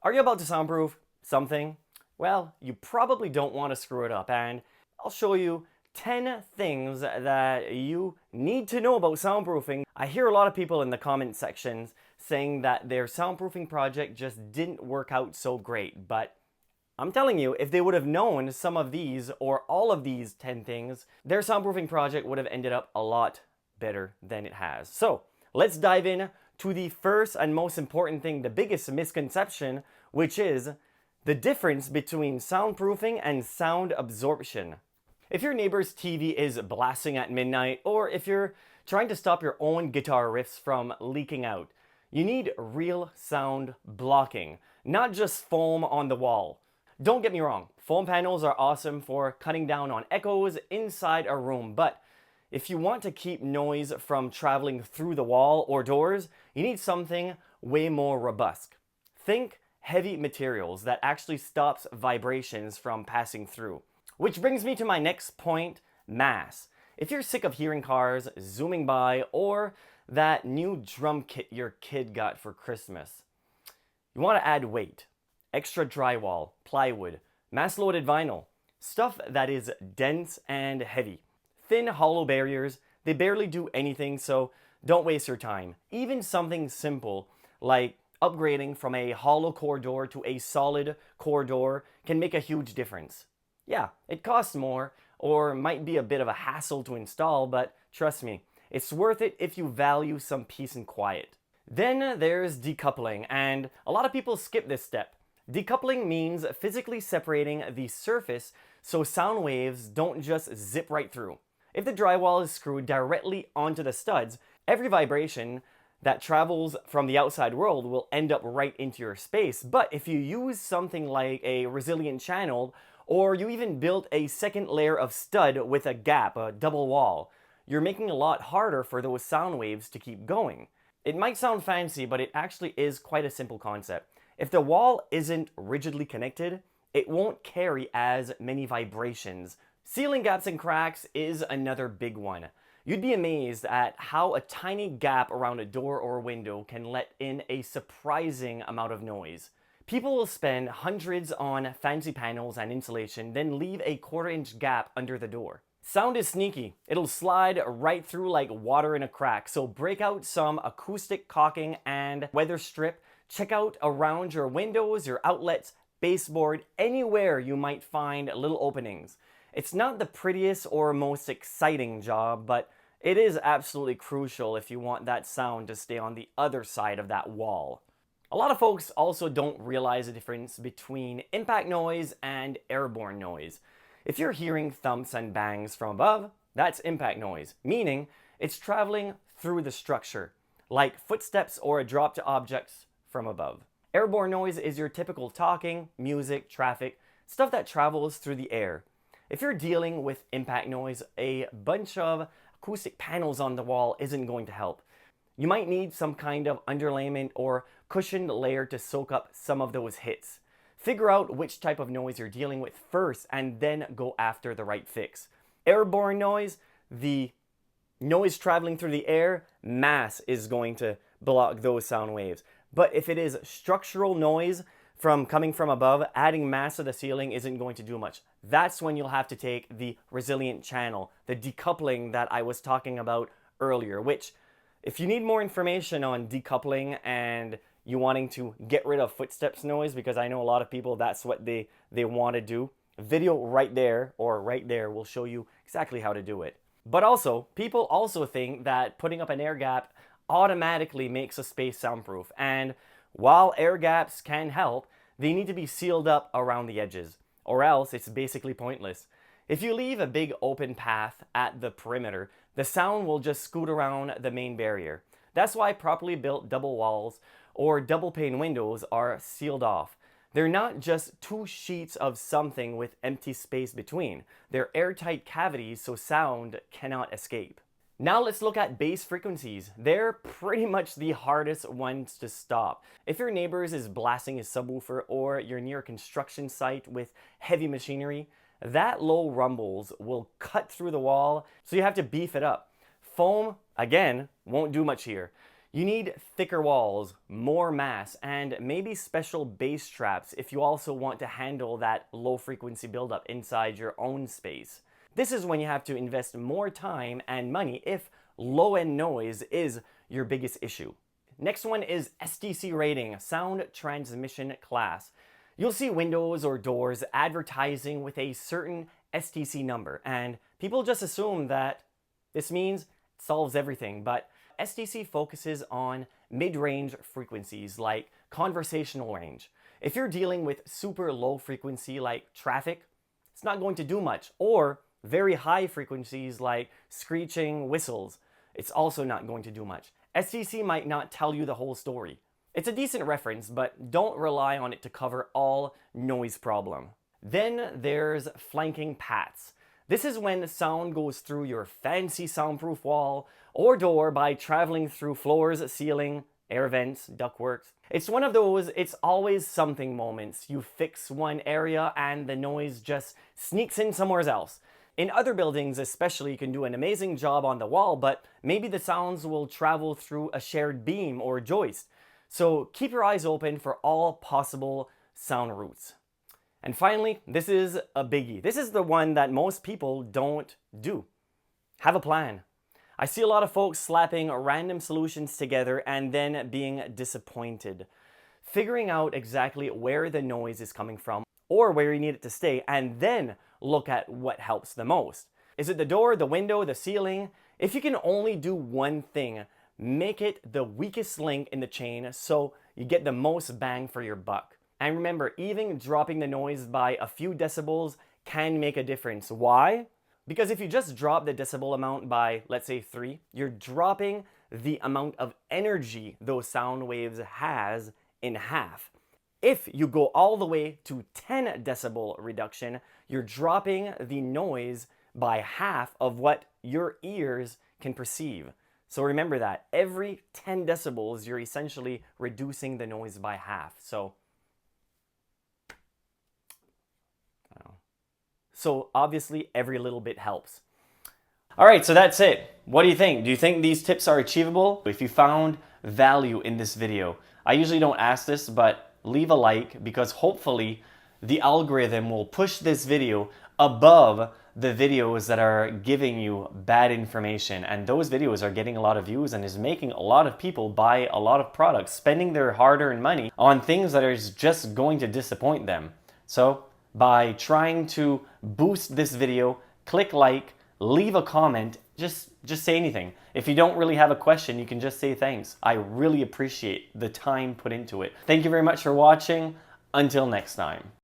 Are you about to soundproof something? Well, you probably don't want to screw it up, and I'll show you 10 things that you need to know about soundproofing. I hear a lot of people in the comment sections saying that their soundproofing project just didn't work out so great, but I'm telling you, if they would have known some of these or all of these 10 things, their soundproofing project would have ended up a lot better than it has. So let's dive in to the first and most important thing, the biggest misconception, which is the difference between soundproofing and sound absorption. If your neighbor's TV is blasting at midnight, or if you're trying to stop your own guitar riffs from leaking out, you need real sound blocking, not just foam on the wall. Don't get me wrong, foam panels are awesome for cutting down on echoes inside a room, but if you want to keep noise from traveling through the wall or doors, you need something way more robust. Think heavy materials that actually stops vibrations from passing through. Which brings me to my next point, mass. If you're sick of hearing cars zooming by or that new drum kit your kid got for Christmas, you want to add weight. Extra drywall, plywood, mass-loaded vinyl, stuff that is dense and heavy. Thin, hollow barriers, they barely do anything, so don't waste your time. Even something simple like upgrading from a hollow core door to a solid core door can make a huge difference. Yeah, it costs more or might be a bit of a hassle to install, but trust me, it's worth it if you value some peace and quiet. Then there's decoupling, and a lot of people skip this step. Decoupling means physically separating the surface so sound waves don't just zip right through. If the drywall is screwed directly onto the studs, every vibration that travels from the outside world will end up right into your space. But if you use something like a resilient channel, or you even built a second layer of stud with a gap, a double wall, you're making it a lot harder for those sound waves to keep going. It might sound fancy, but it actually is quite a simple concept. If the wall isn't rigidly connected, it won't carry as many vibrations. Sealing gaps and cracks is another big one. You'd be amazed at how a tiny gap around a door or a window can let in a surprising amount of noise. People will spend hundreds on fancy panels and insulation, then leave a 1/4-inch gap under the door. Sound is sneaky. It'll slide right through like water in a crack, so break out some acoustic caulking and weather strip. Check out around your windows, your outlets, baseboard, anywhere you might find little openings. It's not the prettiest or most exciting job, but it is absolutely crucial if you want that sound to stay on the other side of that wall. A lot of folks also don't realize the difference between impact noise and airborne noise. If you're hearing thumps and bangs from above, that's impact noise, meaning it's traveling through the structure, like footsteps or a drop to objects from above. Airborne noise is your typical talking, music, traffic, stuff that travels through the air. If you're dealing with impact noise, a bunch of acoustic panels on the wall isn't going to help. You might need some kind of underlayment or cushioned layer to soak up some of those hits. Figure out which type of noise you're dealing with first and then go after the right fix. Airborne noise, the noise traveling through the air, mass is going to block those sound waves. But if it is structural noise coming from above, adding mass to the ceiling isn't going to do much. That's when you'll have to take the resilient channel, the decoupling that I was talking about earlier, which if you need more information on decoupling and you wanting to get rid of footsteps noise, because I know a lot of people that's what they want to do, video right there or right there will show you exactly how to do it. But also, people also think that putting up an air gap automatically makes a space soundproof, and while air gaps can help, they need to be sealed up around the edges, or else it's basically pointless. If you leave a big open path at the perimeter, the sound will just scoot around the main barrier. That's why properly built double walls or double pane windows are sealed off. They're not just two sheets of something with empty space between. They're airtight cavities so sound cannot escape. Now let's look at bass frequencies. They're pretty much the hardest ones to stop. If your neighbor's is blasting his subwoofer or you're near a construction site with heavy machinery, that low rumbles will cut through the wall, so you have to beef it up. Foam, again, won't do much here. You need thicker walls, more mass, and maybe special bass traps if you also want to handle that low frequency buildup inside your own space. This is when you have to invest more time and money if low-end noise is your biggest issue. Next one is STC rating, sound transmission class. You'll see windows or doors advertising with a certain STC number, and people just assume that this means it solves everything, but STC focuses on mid-range frequencies like conversational range. If you're dealing with super low frequency like traffic, it's not going to do much, or very high frequencies like screeching whistles, it's also not going to do much. STC might not tell you the whole story. It's a decent reference, but don't rely on it to cover all noise problem. Then there's flanking paths. This is when sound goes through your fancy soundproof wall or door by traveling through floors, ceiling, air vents, ductworks. It's one of those it's always something moments. You fix one area and the noise just sneaks in somewhere else. In other buildings especially, you can do an amazing job on the wall, but maybe the sounds will travel through a shared beam or joist. So keep your eyes open for all possible sound routes. And finally, this is a biggie. This is the one that most people don't do. Have a plan. I see a lot of folks slapping random solutions together and then being disappointed. Figuring out exactly where the noise is coming from or where you need it to stay, and then look at what helps the most. Is it the door, the window, the ceiling? If you can only do one thing, make it the weakest link in the chain so you get the most bang for your buck. And remember, even dropping the noise by a few decibels can make a difference. Why? Because if you just drop the decibel amount by, let's say 3, you're dropping the amount of energy those sound waves has in half. If you go all the way to 10 decibel reduction, you're dropping the noise by half of what your ears can perceive. So remember that every 10 decibels, you're essentially reducing the noise by half. So obviously every little bit helps. All right, so that's it. What do you think? Do you think these tips are achievable? If you found value in this video, I usually don't ask this, but leave a like, because hopefully the algorithm will push this video above the videos that are giving you bad information. And those videos are getting a lot of views and is making a lot of people buy a lot of products, spending their hard-earned money on things that are just going to disappoint them. So by trying to boost this video, click like, leave a comment, just say anything. If you don't really have a question, you can just say thanks. I really appreciate the time put into it. Thank you very much for watching. Until next time.